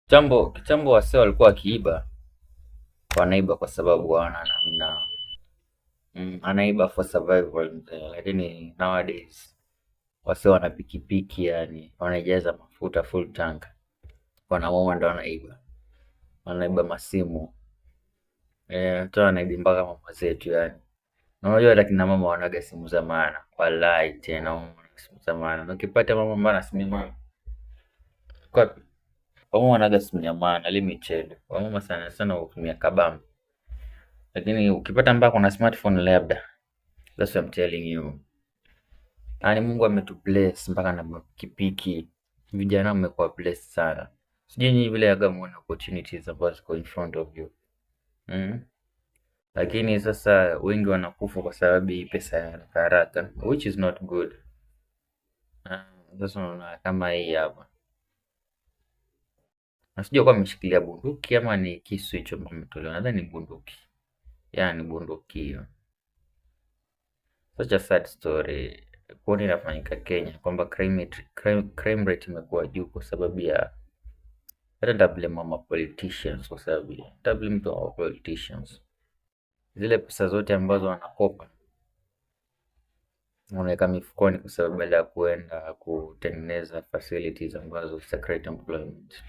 Kitambo wasee walikuwa wakiiba, wanaiba kwa sababu hawana namna. Anaiba for survival lakini nowadays wasee wana pikipiki, yani wanaijaza mafuta full tank, wanamoma ndo wanaiba. Wanaiba masimu, hata wanaiba mpaka mama zetu yani. Na unajua hata kina mama wanaga simu za maana, wallahi tena wana simu za maana. Na ukipata mama ambaye ana simu ya maana, kwa wamama wanaga simu ya maana, let me tell you. Wamama sana sana hutumia kabambe. Lakini ukipata mpaka kuna smartphone labda, that's what I'm telling you. Yaani Mungu ametubless mpaka na pikipiki. Vijana mmekuwa blessed sana. Sijui nyinyi vile yaga muone opportunities ambazo ziko in front of you. Lakini sasa wengi wanakufa kwa sababu hii pesa ya haraka haraka, which is not good. Sasa unaona kama hii hapa. Na sijui kwa ameshikilia bunduki ama ni kisu hicho ametolewa. Nadhani ni bunduki. Yaani bunduki hiyo. Such a sad story. Kuona inafanyika Kenya kwamba crime rate imekuwa juu kwa sababu ya hata blame mama politicians, kwa sababu ya blame tu wa politicians. Zile pesa zote ambazo wanakopa wanaweka mifukoni kwa sababu baada ya kuenda kutengeneza facilities ambazo create employment.